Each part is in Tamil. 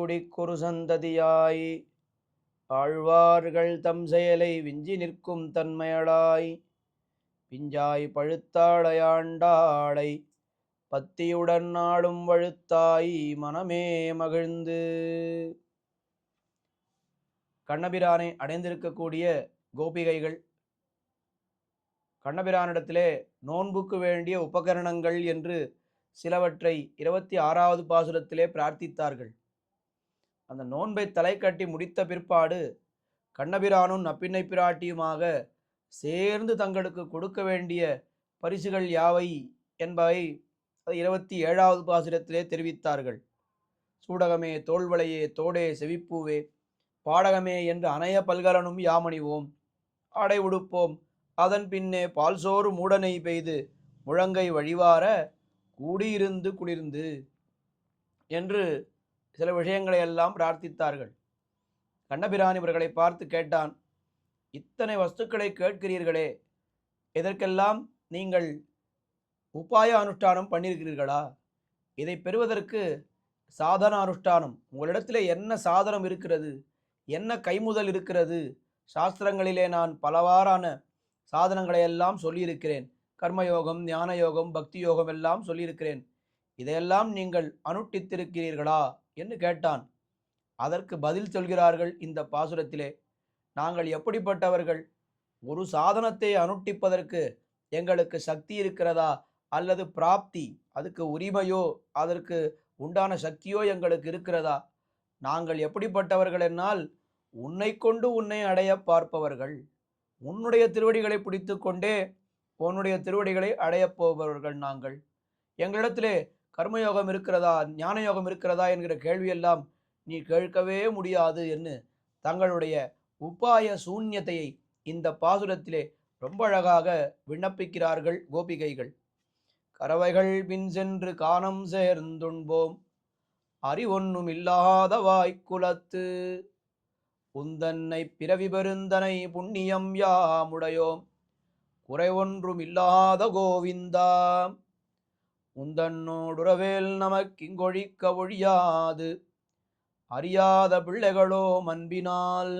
குடிக்குறு சந்ததியாய் ஆழ்வார்கள் தம் செயலை விஞ்சி நிற்கும் தன்மையளாய் பிஞ்சாய் பழுத்தாளையாண்டாளை பத்தியுடன் நாளும் வழுத்தாய் மனமே மகிழ்ந்து. கண்ணபிரானை அடைந்திருக்கக்கூடிய கோபிகைகள் கண்ணபிரானிடத்திலே நோன்புக்கு வேண்டிய உபகரணங்கள் என்று சிலவற்றை 26வது பாசுரத்திலே பிரார்த்தித்தார்கள். அந்த நோன்பை தலை கட்டி முடித்த பிற்பாடு கண்ணபிரானும் நப்பின்னை பிராட்டியுமாக சேர்ந்து தங்களுக்கு கொடுக்க வேண்டிய பரிசுகள் யாவை என்பவை 27வது பாசுரத்திலே தெரிவித்தார்கள். சூடகமே தோள்வளையே தோடே செவிப்பூவே பாடகமே என்று அணைய பல்கலனும் யாமணிவோம் ஆடை உடுப்போம் அதன் பின்னே பால்சோறு மூடனை பெய்து முழங்கை வழிவார கூடியிருந்து குளிர்ந்து என்று சில விஷயங்களை எல்லாம் பிரார்த்தித்தார்கள். கண்ணபிரான் இவர்களை பார்த்து கேட்டான், இத்தனை வஸ்துக்களை கேட்கிறீர்களே, இதற்கெல்லாம் நீங்கள் உபாய அனுஷ்டானம் பண்ணியிருக்கிறீர்களா? இதை பெறுவதற்கு சாதன அனுஷ்டானம் உங்களிடத்தில் என்ன சாதனம் இருக்கிறது, என்ன கைமுதல் இருக்கிறது? சாஸ்திரங்களிலே நான் பலவாறான சாதனங்களை எல்லாம் சொல்லியிருக்கிறேன். கர்மயோகம், ஞான யோகம், பக்தி யோகம் எல்லாம் சொல்லியிருக்கிறேன். இதையெல்லாம் நீங்கள் அனுஷ்டித்திருக்கிறீர்களா என்று கேட்டான். அதற்கு பதில் சொல்கிறார்கள் இந்த பாசுரத்திலே. நாங்கள் எப்படிப்பட்டவர்கள்? ஒரு சாதனத்தை அனுஷ்டிப்பதற்கு எங்களுக்கு சக்தி இருக்கிறதா அல்லது பிராப்தி, அதுக்கு உரிமையோ அதற்கு உண்டான சக்தியோ எங்களுக்கு இருக்கிறதா? நாங்கள் எப்படிப்பட்டவர்கள் என்னால் உன்னை கொண்டு உன்னை அடைய பார்ப்பவர்கள். உன்னுடைய திருவடிகளை பிடித்து கொண்டே உன்னுடைய திருவடிகளை அடையப் போபவர்கள் நாங்கள். எங்களிடத்திலே கர்மயோகம் இருக்கிறதா, ஞான யோகம் இருக்கிறதா என்கிற கேள்வியெல்லாம் நீ கேட்கவே முடியாது என்று தங்களுடைய உபாய சூன்யத்தையை இந்த பாசுரத்திலே ரொம்ப அழகாக விண்ணப்பிக்கிறார்கள் கோபிகைகள். கறவைகள் பின் சென்று காணம் சேர்ந்துண்போம் அறிவொன்னும் இல்லாத வாய்க்குலத்து உந்தன்னை பிறவி பெருந்தனை புண்ணியம் யாமுடையோம் குறைவொன்றும் இல்லாத கோவிந்தா உந்தன்னோடுறவேல் நமக்கிங்கொழிக்க ஒழியாது அறியாத பிள்ளைகளோ அன்பினால்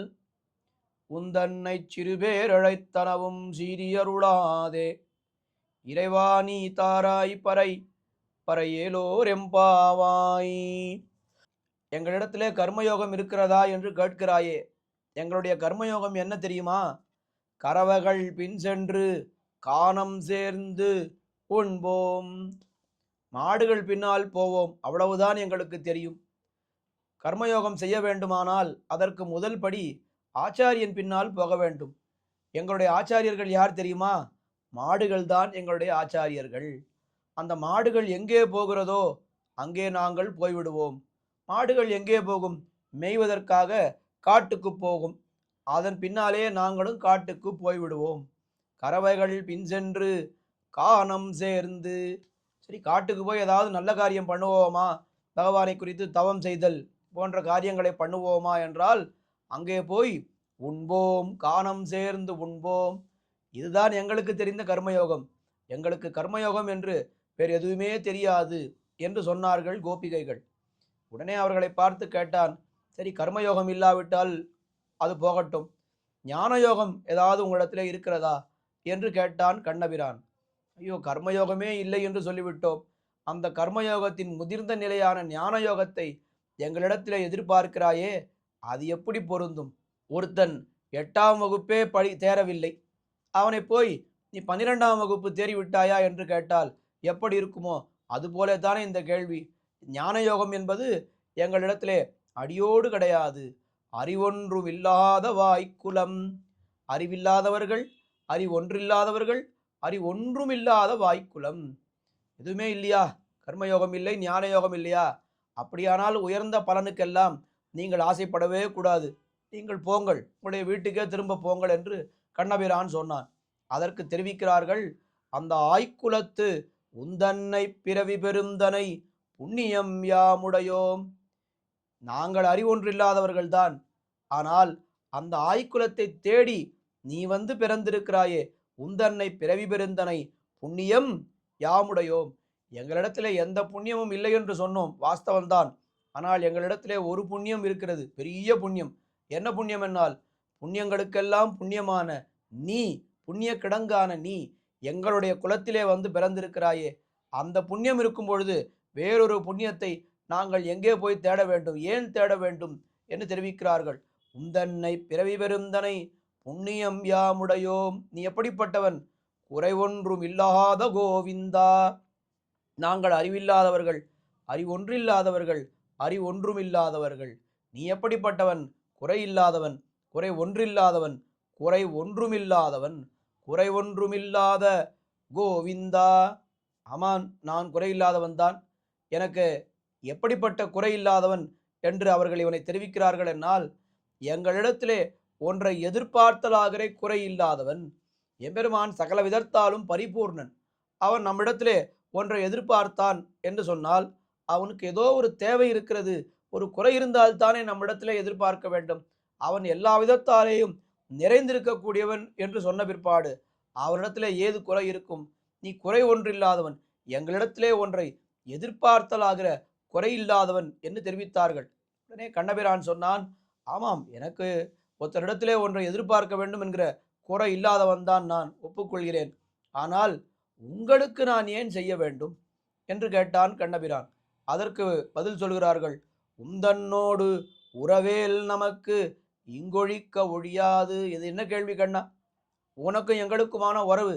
உந்தன்னை சிறுபேரழைத்தனவும் சீரியருளாதே இறைவா நீ தாராய் பறை பறையேலோர் எம்பாவாய். எங்களிடத்திலே கர்மயோகம் இருக்கிறதா என்று கேட்கிறாயே, எங்களுடைய கர்மயோகம் என்ன தெரியுமா? கறவைகள் பின் சென்று காணம் சேர்ந்து உண்போம், மாடுகள் பின்னால் போவோம், அவ்வளவுதான் எங்களுக்கு தெரியும். கர்மயோகம் செய்ய வேண்டுமானால் அதற்கு முதல் படி ஆச்சாரியன் பின்னால் போக வேண்டும். எங்களுடைய ஆச்சாரியர்கள் யார் தெரியுமா? மாடுகள் தான் எங்களுடைய ஆச்சாரியர்கள். அந்த மாடுகள் எங்கே போகிறதோ அங்கே நாங்கள் போய்விடுவோம். மாடுகள் எங்கே போகும்? மேய்வதற்காக காட்டுக்கு போகும். அதன் பின்னாலே நாங்களும் காட்டுக்கு போய்விடுவோம். கறவைகள் பின் சென்று காணம் சேர்ந்து. சரி, காட்டுக்கு போய் ஏதாவது நல்ல காரியம் பண்ணுவோமா, பகவானை குறித்து தவம் செய்தல் போன்ற காரியங்களை பண்ணுவோமா என்றால் அங்கே போய் உண்போம், காணம் சேர்ந்து உண்போம். இதுதான் எங்களுக்கு தெரிந்த கர்மயோகம். எங்களுக்கு கர்மயோகம் என்று வேறு எதுவுமே தெரியாது என்று சொன்னார்கள் கோபிகைகள். உடனே அவர்களை பார்த்து கேட்டான், சரி, கர்மயோகம் இல்லாவிட்டால் அது போகட்டும், ஞான யோகம் ஏதாவது உங்களிடத்தில் இருக்கிறதா என்று கேட்டான் கண்ணபிரான். ஐயோ, கர்மயோகமே இல்லை என்று சொல்லிவிட்டோம். அந்த கர்மயோகத்தின் முதிர்ந்த நிலையான ஞான யோகத்தை எங்களிடத்தில் எதிர்பார்க்கிறாயே, அது எப்படி பொருந்தும்? ஒருத்தன் 8ஆம் வகுப்பே தேரவில்லை, அவனை போய் நீ 12ஆம் வகுப்பு தேறிவிட்டாயா என்று கேட்டால் எப்படி இருக்குமோ அதுபோல தானே இந்த கேள்வி. ஞான யோகம் என்பது எங்களிடத்திலே அடியோடு கிடையாது. அறிவொன்றும் இல்லாத வாய்க்குலம். அறிவில்லாதவர்கள், அறிவொன்றில்லாதவர்கள், அறிவொன்றும் இல்லாத வாய்க்குலம். எதுவுமே இல்லையா? கர்மயோகம் இல்லை, ஞான யோகம் இல்லையா? அப்படியானால் உயர்ந்த பலனுக்கெல்லாம் நீங்கள் ஆசைப்படவே கூடாது. நீங்கள் போங்கள், உங்களுடைய வீட்டுக்கே திரும்ப போங்கள் என்று கண்ணபிரான் சொன்னான். அதற்கு தெரிவிக்கிறார்கள், அந்த ஆய்க்குலத்து உந்தன்னை பிறவி பெருந்தனை புண்ணியம் யாமுடையோம். நாங்கள் அறிவொன்றில்லாதவர்கள்தான், ஆனால் அந்த ஆய்க்குலத்தை தேடி நீ வந்து பிறந்திருக்கிறாயே, உந்தன்னை பிறவி பெருந்தனை புண்ணியம் யாமுடையோம். எங்களிடத்தில் எந்த புண்ணியமும் இல்லை என்று சொன்னோம், வாஸ்தவம்தான். ஆனால் எங்களிடத்திலே ஒரு புண்ணியம் இருக்கிறது, பெரிய புண்ணியம். என்ன புண்ணியம் என்னால், புண்ணியங்களுக்கெல்லாம் புண்ணியமான நீ, புண்ணிய கிடங்கான நீ எங்களுடைய குலத்திலே வந்து பிறந்திருக்கிறாயே, அந்த புண்ணியம் இருக்கும் பொழுது வேறொரு புண்ணியத்தை நாங்கள் எங்கே போய் தேட வேண்டும், ஏன் தேட வேண்டும் என்று தெரிவிக்கிறார்கள். உந்தன்னை பிறவி பெருந்தனை புண்ணியம் யாமுடையோம். நீ எப்படிப்பட்டவன், குறைவொன்றும் இல்லாத கோவிந்தா. நாங்கள் அறிவில்லாதவர்கள், அறிவொன்றில்லாதவர்கள், அறிவொன்றுமில்லாதவர்கள். நீ எப்படிப்பட்டவன், குறை இல்லாதவன், குறை ஒன்றில்லாதவன், குறை ஒன்றுமில்லாதவன், குறை ஒன்றுமில்லாத கோவிந்தா. ஆமான், நான் குறையில்லாதவன் தான். எனக்கு எப்படிப்பட்ட குறை இல்லாதவன் என்று அவர்கள் இவனை தெரிவிக்கிறார்கள் என்னால், எங்களிடத்திலே ஒன்றை எதிர்பார்த்தலாகிற குறை இல்லாதவன். எம்பெருமான் சகல விதத்தாலும் பரிபூர்ணன். அவன் நம்மிடத்திலே ஒன்றை எதிர்பார்த்தான் என்று சொன்னால் அவனுக்கு ஏதோ ஒரு தேவை இருக்கிறது, ஒரு குறை இருந்தால் தானே நம்மிடத்திலே எதிர்பார்க்க வேண்டும். அவன் எல்லா விதத்தாலேயும் நிறைந்திருக்கக்கூடியவன் என்று சொன்ன பிற்பாடு அவனிடத்திலே ஏது குறை இருக்கும்? நீ குறை ஒன்றில்லாதவன், எங்களிடத்திலே ஒன்றை எதிர்பார்த்தலாகிற குறை இல்லாதவன் என்று தெரிவித்தார்கள். உடனே கண்ணபிரான் சொன்னான், ஆமாம், எனக்கு ஒருத்தரிடத்திலே ஒன்றை எதிர்பார்க்க வேண்டும் என்கிற குறை இல்லாதவன் தான் நான், ஒப்புக்கொள்கிறேன். ஆனால் உங்களுக்கு நான் ஏன் செய்ய வேண்டும் என்று கேட்டான் கண்ணபிரான். அதற்கு பதில் சொல்கிறார்கள், உந்தன்னோடு உறவேல் நமக்கு இங்கொழிக்க ஒழியாது. இது என்ன கேள்வி கண்ணா? உனக்கும் எங்களுக்குமான உறவு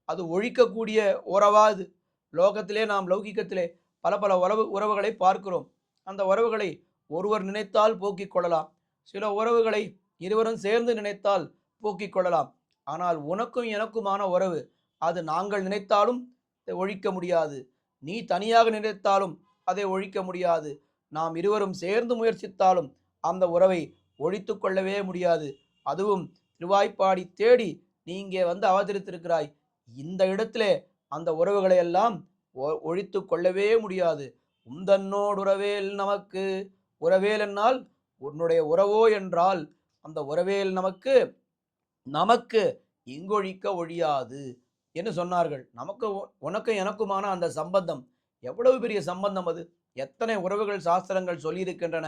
அது ஒழிக்கக்கூடிய உறவா? இது லோகத்திலே நாம் லௌகிக்கத்திலே பல பல உறவுகளை பார்க்கிறோம். அந்த உறவுகளை ஒருவர் நினைத்தால் போக்கிக் கொள்ளலாம், சில உறவுகளை இருவரும் சேர்ந்து நினைத்தால் போக்கிக் கொள்ளலாம். ஆனால் உனக்கும் எனக்குமான உறவு அது நாங்கள் நினைத்தாலும் ஒழிக்க முடியாது, நீ தனியாக நினைத்தாலும் அதை ஒழிக்க முடியாது, நாம் இருவரும் சேர்ந்து முயற்சித்தாலும் அந்த உறவை ஒழித்து கொள்ளவே முடியாது. அதுவும் திருவாய்ப்பாடி தேடி நீ இங்கே வந்து அவதரித்திருக்கிறாய், இந்த இடத்திலே அந்த உறவுகளை எல்லாம் ஒழித்து கொள்ளவே முடியாது. உந்தன்னோடு உறவேல் நமக்கு, உறவேல் என்னால் உன்னுடைய உறவோ என்றால் அந்த உறவேல் நமக்கு, நமக்கு இங்கொழிக்க ஒழியாது என்று சொன்னார்கள். நமக்கு உனக்கு எனக்குமான அந்த சம்பந்தம் எவ்வளவு பெரிய சம்பந்தம் அது! எத்தனை உறவுகள் சாஸ்திரங்கள் சொல்லியிருக்கின்றன.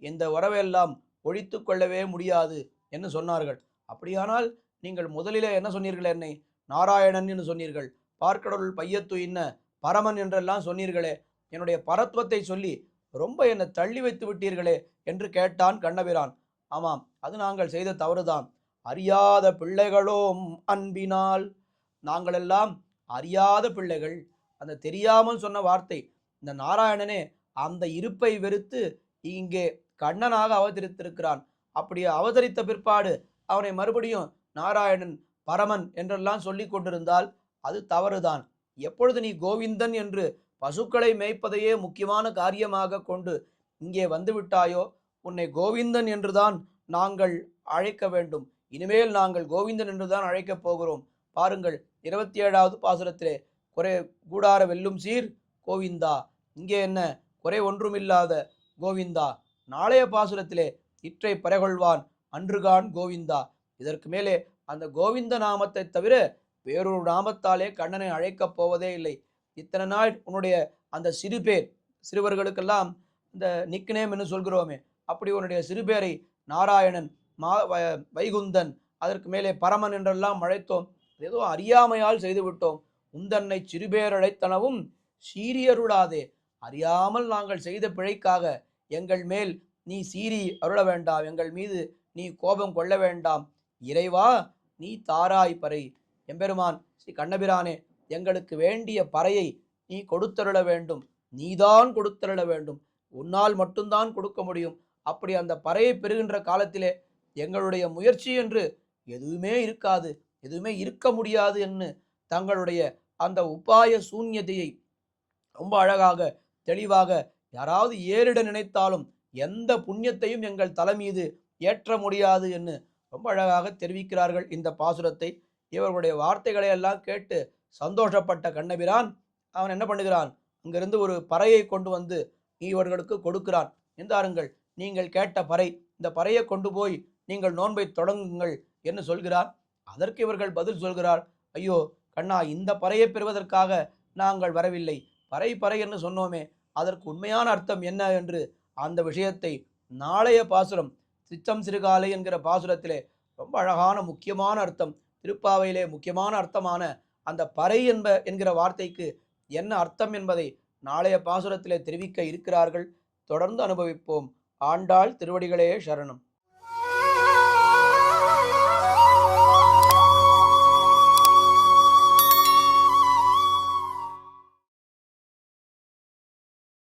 இந்த உறவையெல்லாம் ஒழித்து கொள்ளவே முடியாது என்று சொன்னார்கள். அப்படியானால் நீங்கள் முதலிலே என்ன சொன்னீர்கள்? என்னை நாராயணன் என்று சொன்னீர்கள், பார்க்கடவுள் பையத்து இன்ன பரமன் என்றெல்லாம் சொன்னீர்களே, என்னுடைய பரத்வத்தை சொல்லி ரொம்ப என்னை தள்ளி வைத்து விட்டீர்களே என்று கேட்டான் கண்ணபிரான். ஆமாம், அது நாங்கள் செய்த தவறுதான். அறியாத பிள்ளைகளோம் அன்பினால். நாங்களெல்லாம் அறியாத பிள்ளைகள். அந்த தெரியாமல் சொன்ன வார்த்தை. இந்த நாராயணனே அந்த இருப்பை வெறுத்து இங்கே கண்ணனாக அவதரித்திருக்கிறான். அப்படி அவதரித்த பிற்பாடு அவனை மறுபடியும் நாராயணன் பரமன் என்றெல்லாம் சொல்லி கொண்டிருந்தால் அது தவறுதான். எப்பொழுது நீ கோவிந்தன் என்று பசுக்களை மேய்ப்பதையே முக்கியமான காரியமாக கொண்டு இங்கே வந்துவிட்டாயோ, உன்னை கோவிந்தன் என்றுதான் நாங்கள் அழைக்க வேண்டும். இனிமேல் நாங்கள் கோவிந்தன் என்றுதான் அழைக்கப் போகிறோம். பாருங்கள், 27வது பாசுரத்திலே குறை கூடார வெல்லும் சீர் கோவிந்தா. இங்கே என்ன குறை ஒன்றுமில்லாத கோவிந்தா. நாளைய பாசுரத்திலே இற்றை பறைகொள்வான் அன்றுகான் கோவிந்தா. இதற்கு மேலே அந்த கோவிந்த நாமத்தை தவிர வேறொரு நாமத்தாலே கண்ணனை அழைக்கப் போவதே இல்லை. இத்தனை நாள் உன்னுடைய அந்த சிறு பேர், சிறுவர்களுக்கெல்லாம் இந்த நிக்னேம் என்று சொல்கிறோமே, அப்படி உன்னுடைய சிறுபேரை நாராயணன், வைகுந்தன், அதற்கு மேலே பரமன் என்றெல்லாம் அழைத்தோம். ஏதோ அறியாமையால் செய்துவிட்டோம். உந்தன்னை சிறுபேரழைத்தனவும் சீரியருளாதே. அறியாமல் நாங்கள் செய்த பிழைக்காக எங்கள் மேல் நீ சீறி அருள வேண்டாம், எங்கள் மீது நீ கோபம் கொள்ள வேண்டாம். இறைவா, நீ தாராய் பறை. எம்பெருமான் ஸ்ரீ கண்ணபிரானே, எங்களுக்கு வேண்டிய பறையை நீ கொடுத்தருள வேண்டும், நீதான் கொடுத்தருள வேண்டும். உன்னால் மட்டும்தான் கொடுக்க முடியும். அப்படி அந்த பறையை பெறுகின்ற காலத்திலே எங்களுடைய முயற்சி என்று எதுவுமே இருக்காது, எதுவுமே இருக்க முடியாது என்று தங்களுடைய அந்த உபாய சூன்யதையை ரொம்ப அழகாக தெளிவாக யாராவது ஏறிட நினைத்தாலும் எந்த புண்ணியத்தையும் எங்கள் தலை மீது ஏற்ற முடியாது என்று ரொம்ப அழகாக தெரிவிக்கிறார்கள் இந்த பாசுரத்தை. இவர்களுடைய வார்த்தைகளை எல்லாம் கேட்டு சந்தோஷப்பட்ட கண்ணபிரான் அவன் என்ன பண்ணுகிறான், அங்கிருந்து ஒரு பறையை கொண்டு வந்து இவர்களுக்கு கொடுக்கிறான். என்றாருங்கள், நீங்கள் கேட்ட பறை, இந்த பறையை கொண்டு போய் நீங்கள் நோன்பை தொடங்குங்கள் என்று சொல்கிறார். அதற்கு இவர்கள் பதில் சொல்கிறார், ஐயோ கண்ணா, இந்த பறையை பெறுவதற்காக நாங்கள் வரவில்லை. பறை பறை என்று சொன்னோமே, அதற்கு உண்மையான அர்த்தம் என்ன என்று அந்த விஷயத்தை நாளைய பாசுரம் சித்தம் சிறுகாலை என்கிற பாசுரத்திலே ரொம்ப அழகான முக்கியமான அர்த்தம், திருப்பாவையிலே முக்கியமான அர்த்தமான அந்த பறை என்கிற வார்த்தைக்கு என்ன அர்த்தம் என்பதை நாளைய பாசுரத்திலே தெரிவிக்க இருக்கிறார்கள். தொடர்ந்து அனுபவிப்போம். ஆண்டாள் திருவடிகளே சரணம்.